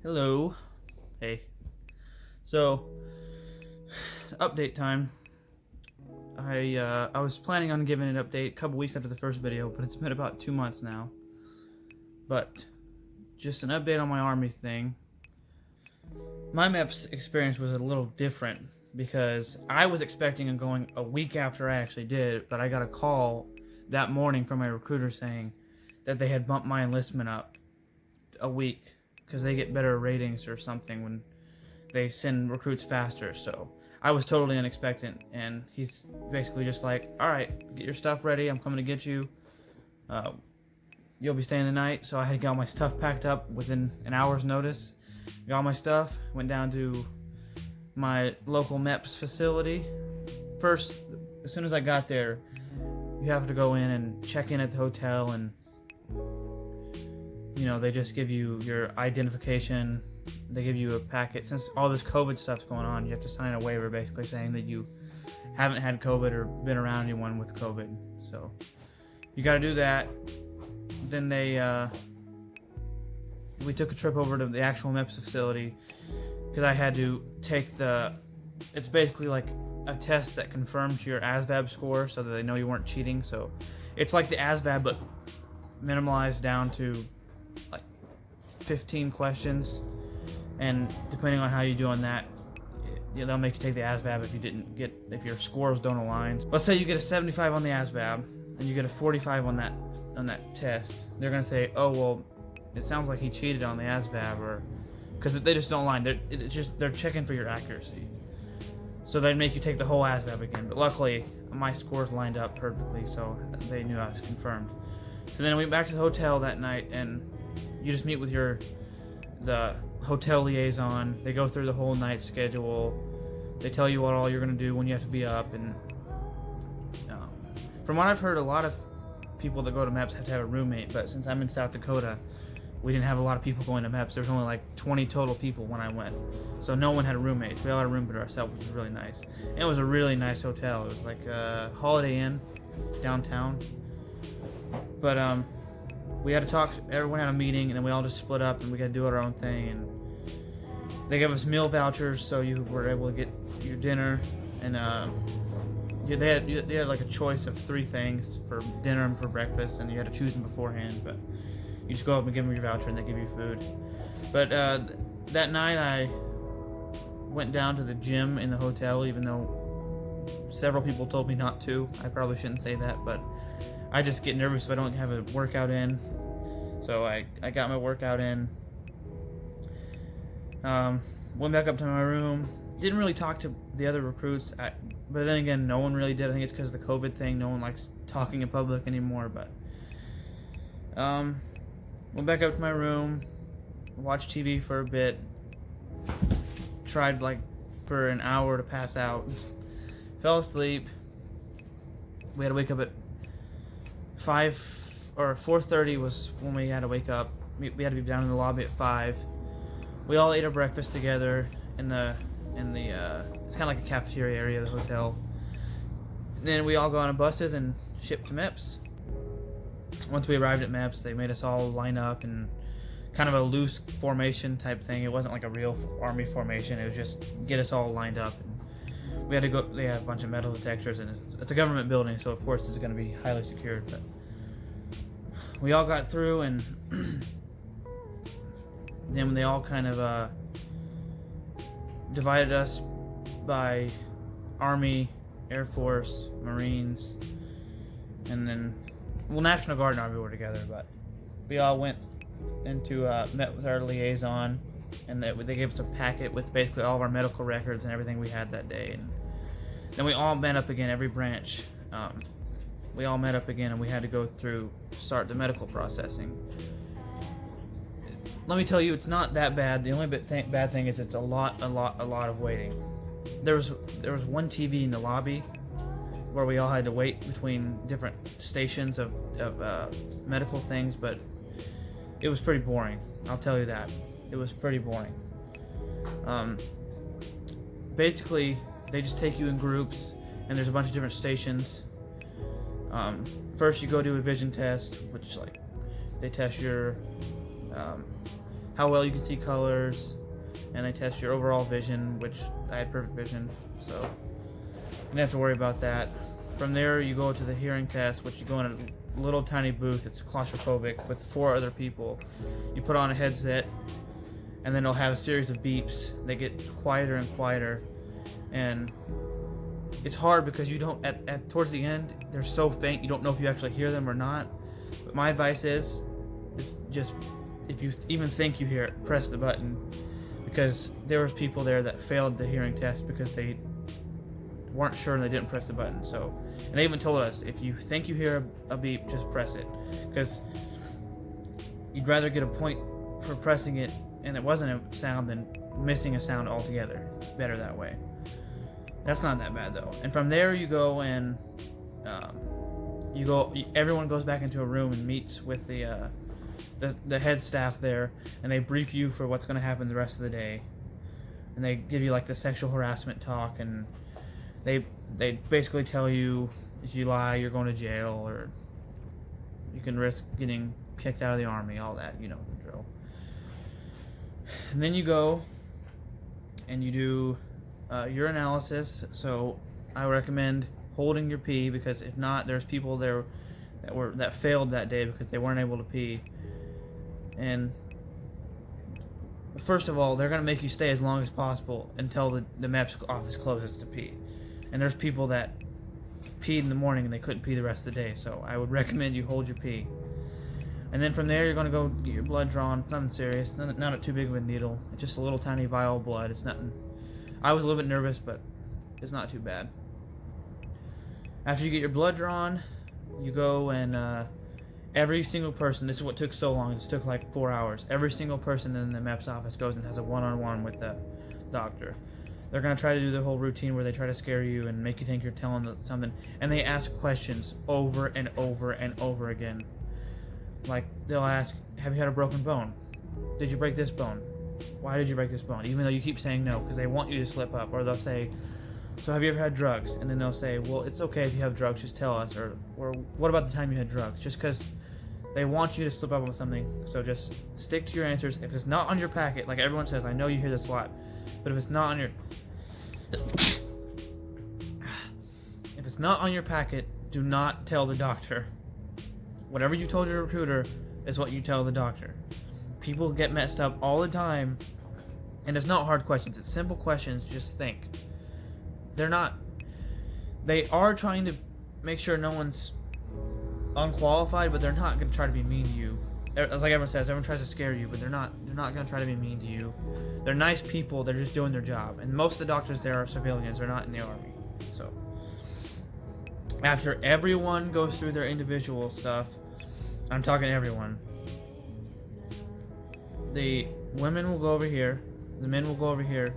Hello. Hey. So, update time. I was planning on giving an update a couple weeks after the first video, but it's been about 2 months now. But just an update on my army thing. My MEPS experience was a little different because I was expecting on going a week after I actually did, but I got a call that morning from my recruiter saying that they had bumped my enlistment up a week because they get better ratings or something when they send recruits faster. So I was totally unexpected, and he's basically just like, all right, get your stuff ready, I'm coming to get you. You'll be staying the night. So I had to get all my stuff packed up within an hour's notice. Got all my stuff, went down to my local MEPS facility. First, as soon as I got there, you have to go in and check in at the hotel, and they just give you your identification. They give you a packet. Since all this COVID stuff's going on, you have to sign a waiver basically saying that you haven't had COVID or been around anyone with COVID. So you got to do that. Then we took a trip over to the actual MEPS facility because I had to take it's basically like a test that confirms your ASVAB score so that they know you weren't cheating. So it's like the ASVAB but minimalized down to like 15 questions, and depending on how you do on that, they'll make you take the ASVAB if your scores don't align. Let's say you get a 75 on the ASVAB and you get a 45 on that test. They're gonna say, oh well, it sounds like he cheated on the ASVAB, or because they just don't align. They're checking for your accuracy. So they'd make you take the whole ASVAB again. But luckily, my scores lined up perfectly, so they knew I was confirmed. So then I went back to the hotel that night, and you just meet with the hotel liaison. They go through the whole night schedule. They tell you what all you're going to do when you have to be up. And from what I've heard, a lot of people that go to MEPS have to have a roommate. But since I'm in South Dakota, we didn't have a lot of people going to MEPS. There was only like 20 total people when I went. So no one had a roommate. So we all had a room to ourselves, which was really nice. And it was a really nice hotel. It was like a Holiday Inn downtown. But we had to talk. Everyone had a meeting, and then we all just split up, and we got to do our own thing. And they gave us meal vouchers, so you were able to get your dinner. And they had like a choice of 3 things for dinner and for breakfast, and you had to choose them beforehand. But you just go up and give them your voucher, and they give you food. But that night, I went down to the gym in the hotel, even though several people told me not to. I probably shouldn't say that, but I just get nervous if I don't have a workout in. So I got my workout in. Went back up to my room. Didn't really talk to the other recruits. But then again, no one really did. I think it's because of the COVID thing. No one likes talking in public anymore. But went back up to my room. Watched TV for a bit. Tried for an hour to pass out. Fell asleep. We had to wake up at 4:30 was when we had to wake up. We had to be down in the lobby at 5. We all ate our breakfast together in the it's kind of like a cafeteria area of the hotel. And then we all got on buses and shipped to MEPS. Once we arrived at MEPS, they made us all line up in kind of a loose formation type thing. It wasn't like a real army formation. It was just get us all lined up. And we had to go. They had a bunch of metal detectors, and it's a government building, so of course it's going to be highly secured. But we all got through, and then they all kind of divided us by Army, Air Force, Marines, and then National Guard and Army were together. But we all went met with our liaison, and they gave us a packet with basically all of our medical records and everything we had that day. And then we all met up again, every branch. We all met up again, and we had to start the medical processing. Let me tell you, it's not that bad. The only bad thing is it's a lot of waiting. There was one TV in the lobby where we all had to wait between different stations of medical things, but it was pretty boring. I'll tell you that. It was pretty boring. Basically, they just take you in groups, and there's a bunch of different stations. First, you go do a vision test, which they test your how well you can see colors, and they test your overall vision, which I had perfect vision, so you don't have to worry about that. From there, you go to the hearing test, which you go in a little tiny booth. It's claustrophobic with 4 other people. You put on a headset, and then it'll have a series of beeps. They get quieter and quieter, and it's hard because you don't at towards the end they're so faint you don't know if you actually hear them or not. But my advice is just, if you even think you hear it, press the button, because there was people there that failed the hearing test because they weren't sure and they didn't press the button. So, and they even told us, if you think you hear a beep, just press it, because you'd rather get a point for pressing it and it wasn't a sound than missing a sound altogether. It's better that way. That's not that bad though. And from there you go and everyone goes back into a room and meets with the head staff there, and they brief you for what's going to happen the rest of the day. And they give you like the sexual harassment talk, and they basically tell you if you lie you're going to jail, or you can risk getting kicked out of the army, all that, you know the drill. And then you go and you do your analysis. So I recommend holding your pee, because if not, there's people there that failed that day because they weren't able to pee. And first of all, they're going to make you stay as long as possible until the MEPS office closes to pee. And there's people that peed in the morning and they couldn't pee the rest of the day, so I would recommend you hold your pee. And then from there, you're going to go get your blood drawn. It's nothing serious, not too big of a needle. It's just a little tiny vial of blood. It's nothing. I was a little bit nervous, but it's not too bad. After you get your blood drawn, you go and every single person, this is what took so long, this took like 4 hours. Every single person in the MEPS office goes and has a one-on-one with the doctor. They're going to try to do the whole routine where they try to scare you and make you think you're telling something. And they ask questions over and over and over again. Like, they'll ask, have you had a broken bone? Did you break this bone? Why did you break this bone? Even though you keep saying no, because they want you to slip up. Or they'll say, so have you ever had drugs? And then they'll say, well, it's okay if you have drugs, just tell us. Or what about the time you had drugs? Just because they want you to slip up with something. So just stick to your answers. If it's not on your packet, like everyone says, I know you hear this a lot, but if it's not on your packet, do not tell the doctor. Whatever you told your recruiter is what you tell the doctor. People get messed up all the time, and it's not hard questions, it's simple questions. Just think. They are trying to make sure no one's unqualified, but they're not going to try to be mean to you. As like everyone says, everyone tries to scare you, but they're not going to try to be mean to you. They're nice people, they're just doing their job. And most of the doctors there are civilians, they're not in the army. So after everyone goes through their individual stuff, I'm talking everyone, the women will go over here, the men will go over here,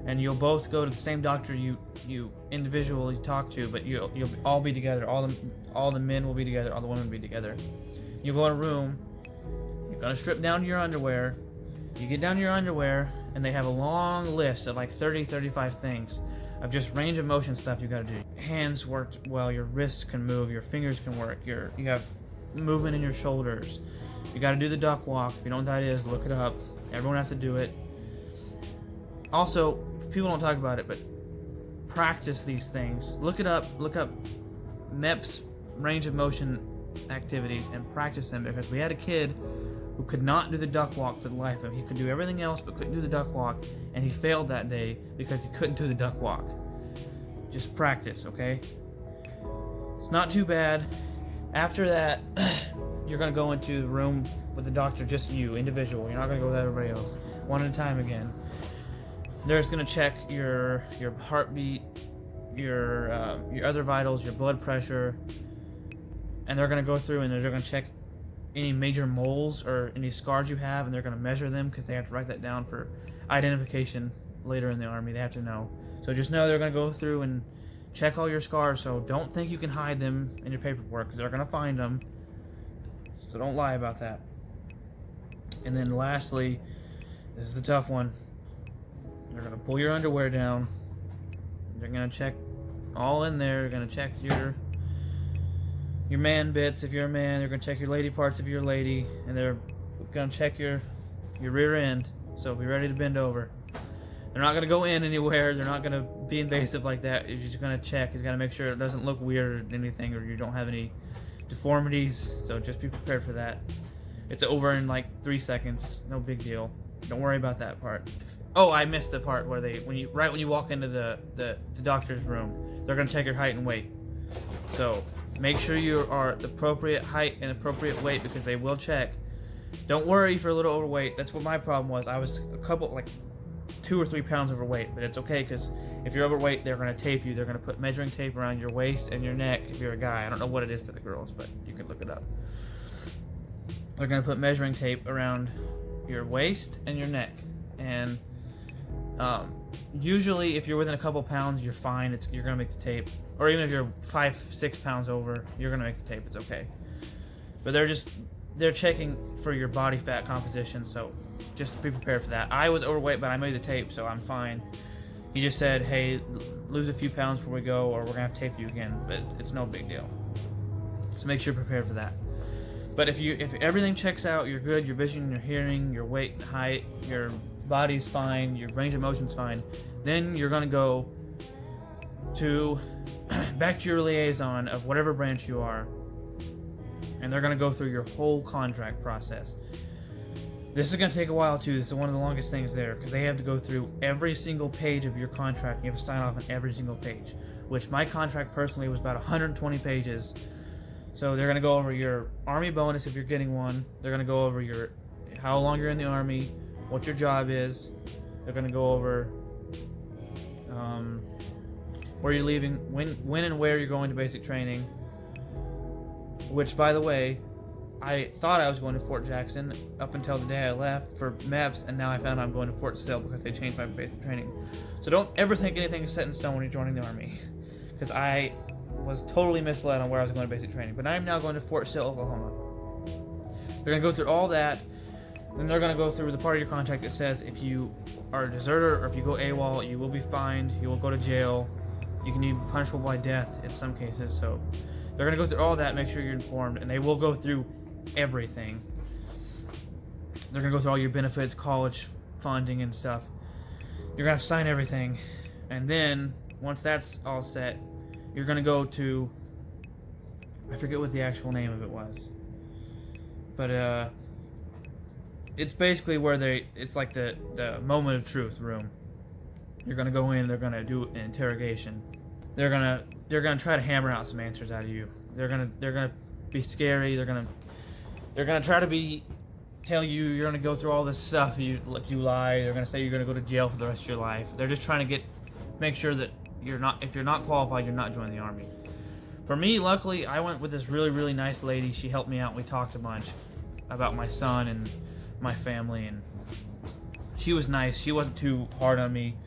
and you'll both go to the same doctor you individually talk to, but you'll all be together. All the men will be together, all the women will be together. You go in a room, you're gonna strip down to your underwear. You get down to your underwear, and they have a long list of like 35 things of just range of motion stuff you gotta do. Hands work well, your wrists can move, your fingers can work, you have movement in your shoulders. You gotta do the duck walk. If you don't know what that is, look it up. Everyone has to do it. Also, people don't talk about it, but practice these things. Look it up. Look up MEPS range of motion activities and practice them, because we had a kid who could not do the duck walk for the life of him. He could do everything else but couldn't do the duck walk, and he failed that day because he couldn't do the duck walk. Just practice, okay? It's not too bad. After that, you're going to go into the room with the doctor, just you, individual. You're not going to go with everybody else. One at a time again. They're just going to check your heartbeat, your other vitals, your blood pressure, and they're going to go through and they're going to check any major moles or any scars you have, and they're going to measure them because they have to write that down for identification later in the Army. They have to know. So just know they're going to go through and check all your scars, so don't think you can hide them in your paperwork, because they're going to find them. So don't lie about that. And then lastly, this is the tough one. They're going to pull your underwear down. They're going to check all in there. They're going to check your man bits if you're a man. They're going to check your lady parts if you're a lady. And they're going to check your your rear end, so be ready to bend over. They're not going to go in anywhere. They're not going to be invasive like that. You're just going to check. He's got to make sure it doesn't look weird or anything, or you don't have any deformities, so just be prepared for that. It's over in like 3 seconds. No big deal. Don't worry about that part. Oh, I missed the part where when you walk into the doctor's room, they're going to check your height and weight. So make sure you are the appropriate height and appropriate weight, because they will check. Don't worry if you're a little overweight. That's what my problem was. I was a couple, like 2 or 3 pounds overweight, but it's okay, because if you're overweight, they're going to tape you. They're going to put measuring tape around your waist and your neck if you're a guy. I don't know what it is for the girls, but you can look it up. They're going to put measuring tape around your waist and your neck. And usually if you're within a couple pounds, you're fine. You're going to make the tape. Or even if you're 5-6 pounds over, you're going to make the tape. It's okay. But they're checking for your body fat composition, so just be prepared for that. I was overweight, but I made the tape, so I'm fine. He just said, hey, lose a few pounds before we go, or we're gonna have to tape you again, but it's no big deal. So make sure you're prepared for that. But if everything checks out, you're good, your vision, your hearing, your weight and height, your body's fine, your range of motion's fine, then you're gonna go to back to your liaison of whatever branch you are, and they're going to go through your whole contract process. This is going to take a while too. This is one of the longest things there, because they have to go through every single page of your contract. You have to sign off on every single page, which my contract personally was about 120 pages. So they're going to go over your Army bonus if you're getting one. They're going to go over how long you're in the Army, what your job is. They're going to go over where you're leaving, when and where you're going to basic training. Which, by the way, I thought I was going to Fort Jackson up until the day I left for MEPS, and now I found out I'm going to Fort Sill because they changed my basic training. So don't ever think anything is set in stone when you're joining the Army, because I was totally misled on where I was going to basic training. But I am now going to Fort Sill, Oklahoma. They're going to go through all that, then they're going to go through the part of your contract that says if you are a deserter or if you go AWOL, you will be fined, you will go to jail, you can be punishable by death in some cases. So they're going to go through all that, make sure you're informed, and they will go through everything. They're going to go through all your benefits, college funding and stuff. You're going to have to sign everything. And then, once that's all set, you're going to go to, I forget what the actual name of it was. But, it's basically where it's like the moment of truth room. You're going to go in, they're going to do an interrogation. They're gonna try to hammer out some answers out of you. They're gonna be scary. They're gonna try to tell you you're gonna go through all this stuff. You lie. They're gonna say you're gonna go to jail for the rest of your life. They're just trying to make sure that if you're not qualified, you're not joining the Army. For me, luckily, I went with this really, really nice lady. She helped me out. We talked a bunch about my son and my family, and she was nice. She wasn't too hard on me.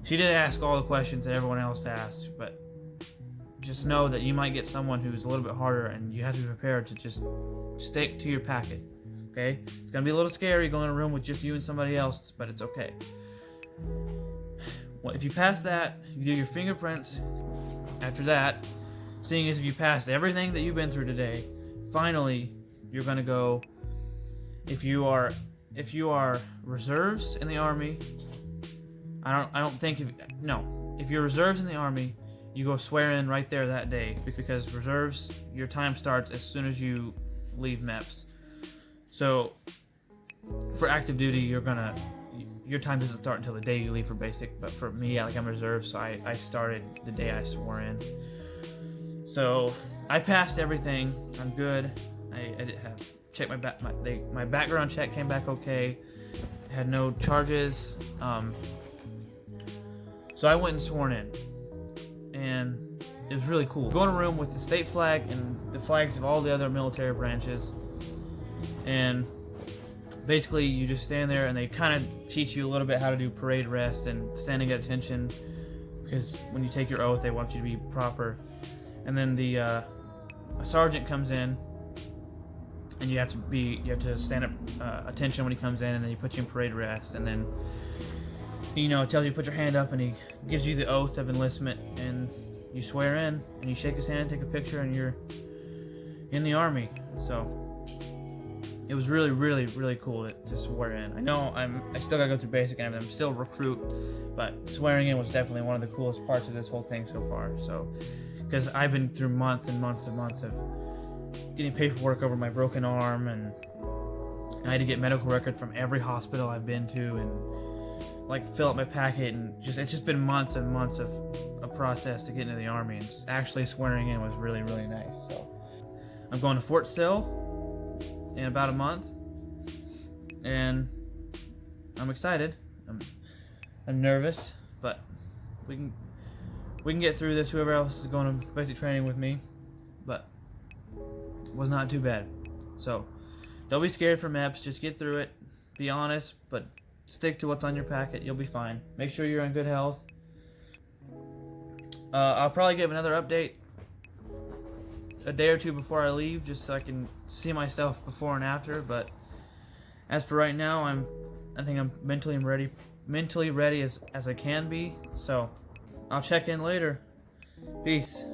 She did ask all the questions that everyone else asked, but just know that you might get someone who's a little bit harder, and you have to be prepared to just stick to your packet, okay? It's going to be a little scary going in a room with just you and somebody else, but it's okay. Well, if you pass that, you do your fingerprints. After that, seeing as if you passed everything that you've been through today, finally, you're going to go, if you are reserves in the Army, if you're reserves in the Army, you go swear in right there that day, because reserves, your time starts as soon as you leave MEPS. So for active duty, your time doesn't start until the day you leave for basic. But for me, I'm reserve, so I started the day I swore in. So I passed everything. I'm good. I did have checked my background check came back okay. Had no charges. So I went and sworn in, and it was really cool. Go in a room with the state flag and the flags of all the other military branches, and basically you just stand there, and they kind of teach you a little bit how to do parade rest and standing at attention, because when you take your oath, they want you to be proper. And then a sergeant comes in, and you have to stand up attention when he comes in, and then he puts you in parade rest, and then tells you to put your hand up, and he gives you the oath of enlistment, and you swear in, and you shake his hand, take a picture, and you're in the Army. So it was really, really, really cool to swear in. I know I still gotta go through basic and everything. I'm still a recruit, but swearing in was definitely one of the coolest parts of this whole thing so far. So, because I've been through months and months and months of getting paperwork over my broken arm, and I had to get medical record from every hospital I've been to, and like fill out my packet, and it's just been months and months of a process to get into the Army, and actually swearing in was really, really nice. So I'm going to Fort Sill in about a month, and I'm excited. I'm nervous, but we can get through this. Whoever else is going to basic training with me, but it was not too bad. So don't be scared for MEPS. Just get through it. Be honest, but stick to what's on your packet. You'll be fine. Make sure you're in good health. I'll probably give another update a day or two before I leave, just so I can see myself before and after. But as for right now, I think I'm mentally ready as I can be. So I'll check in later. Peace.